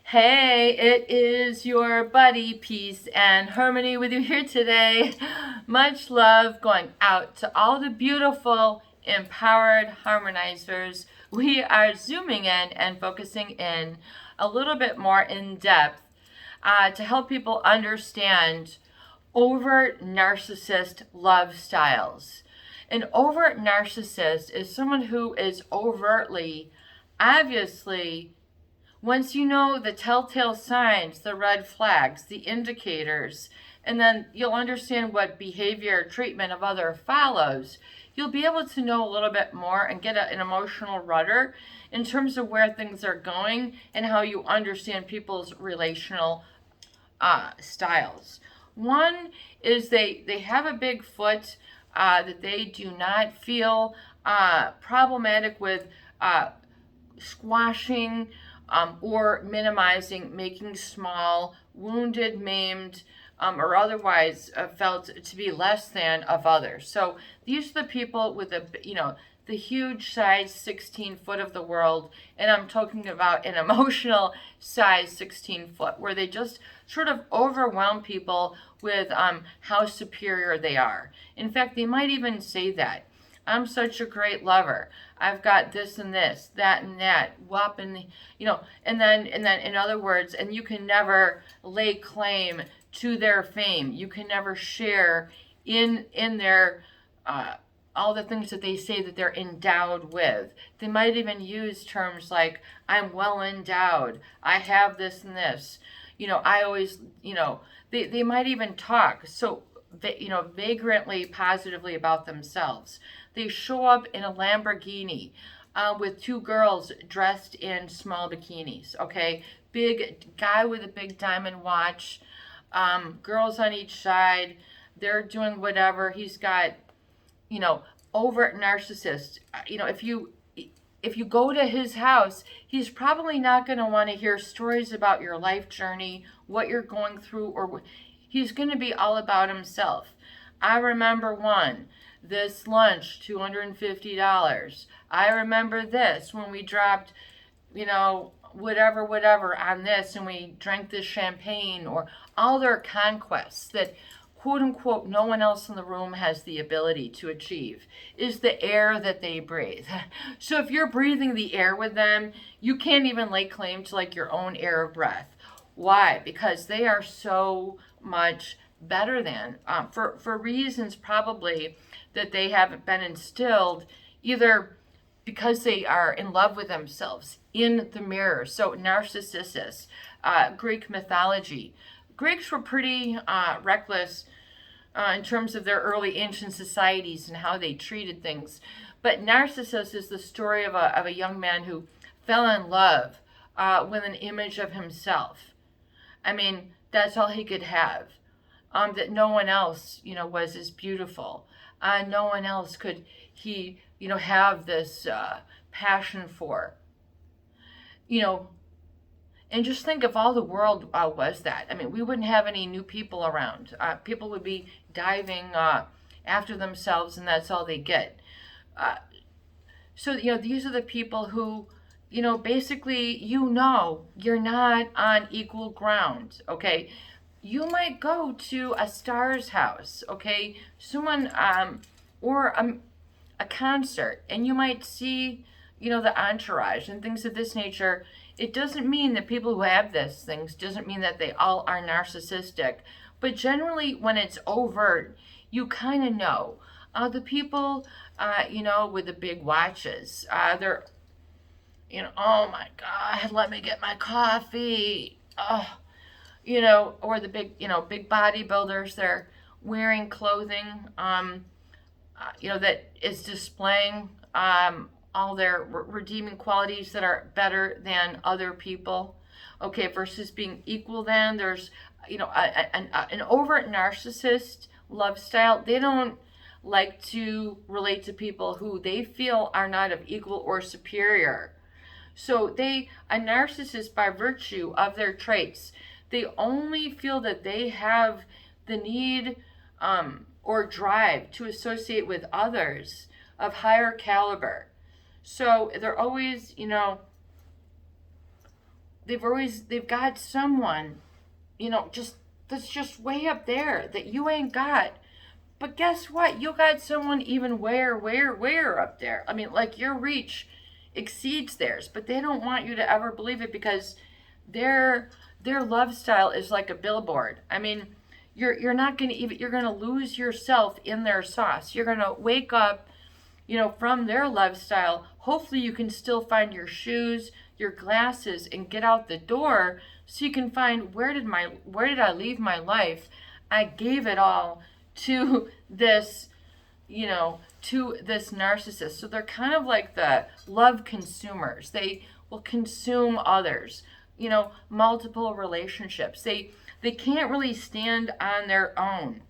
Hey, it is your buddy, Peace and Harmony with you here today. Much love going out to all the beautiful, empowered harmonizers. We are zooming in and focusing in a little bit more in depth to help people understand overt narcissist love styles. An overt narcissist is someone who is overtly, obviously, once you know the telltale signs, the red flags, the indicators, and then you'll understand what behavior treatment of other follows, you'll be able to know a little bit more and get an emotional rudder in terms of where things are going and how you understand people's relational styles. One is they have a big foot that they do not feel problematic with squashing or minimizing, making small, wounded, maimed, or otherwise felt to be less than of others. So these are the people with the huge size 16 foot of the world, and I'm talking about an emotional size 16 foot, where they just sort of overwhelm people with how superior they are. In fact, they might even say that. I'm such a great lover. I've got this and this, that and that, whoop, and and then in other words, and you can never lay claim to their fame. You can never share in their all the things that they say that they're endowed with. They might even use terms like I'm well endowed. I have this and this. I always, they might even talk so vagrantly positively about themselves. They show up in a Lamborghini with two girls dressed in small bikinis. Okay, big guy with a big diamond watch, girls on each side. They're doing whatever. He's got, overt narcissist. If you go to his house, he's probably not going to want to hear stories about your life journey, what you're going through, or he's going to be all about himself. I remember this lunch, $250. I remember this when we dropped, whatever on this and we drank this champagne, or all their conquests that quote unquote no one else in the room has the ability to achieve is the air that they breathe. So if you're breathing the air with them, you can't even lay claim to like your own air of breath. Why? Because they are so much better than, for reasons probably that they haven't been instilled, either because they are in love with themselves in the mirror. So Narcissus, Greek mythology. Greeks were pretty reckless in terms of their early ancient societies and how they treated things. But Narcissus is the story of a young man who fell in love with an image of himself. I mean, that's all he could have. That no one else, was as beautiful. No one else could he, have this passion for. And just think if all the world was that. I mean, we wouldn't have any new people around. People would be diving after themselves, and that's all they get. So, these are the people who, basically, you're not on equal ground, okay? You might go to a star's house, okay? Someone, or a concert, and you might see, the entourage and things of this nature. It doesn't mean that people who have these things doesn't mean that they all are narcissistic, but generally when it's overt, you kind of know. The people, with the big watches, they're, oh my God, let me get my coffee. Oh, or the big, big bodybuilders, they're wearing clothing, that is displaying all their redeeming qualities that are better than other people. Okay, versus being equal. Then there's, an overt narcissist love style. They don't like to relate to people who they feel are not of equal or superior. So a narcissist, by virtue of their traits, they only feel that they have the need or drive to associate with others of higher caliber. So they're always, they've got someone, just that's just way up there that you ain't got. But guess what? You got someone even where up there. I mean, like your reach exceeds theirs, but they don't want you to ever believe it because their their love style is like a billboard. I mean, you're not going to even you're going to lose yourself in their sauce. You're going to wake up, from their love style. Hopefully you can still find your shoes, your glasses and get out the door so you can find where did I leave my life? I gave it all to this, to this narcissist. So they're kind of like the love consumers. They will consume others, multiple relationships. They can't really stand on their own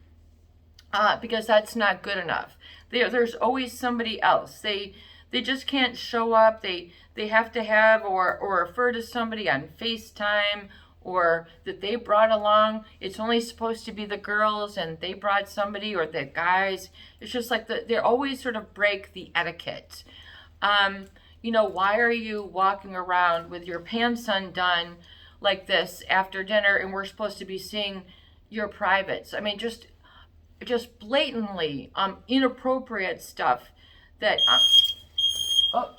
because that's not good enough. There's always somebody else. They just can't show up. They have to have or refer to somebody on FaceTime or that they brought along. It's only supposed to be the girls and they brought somebody or the guys. It's just like they always sort of break the etiquette. Why are you walking around with your pants undone like this after dinner and we're supposed to be seeing your privates? I mean, just blatantly inappropriate stuff that oh,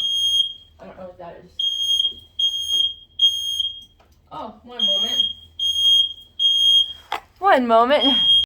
I don't know what that is. Oh, one moment.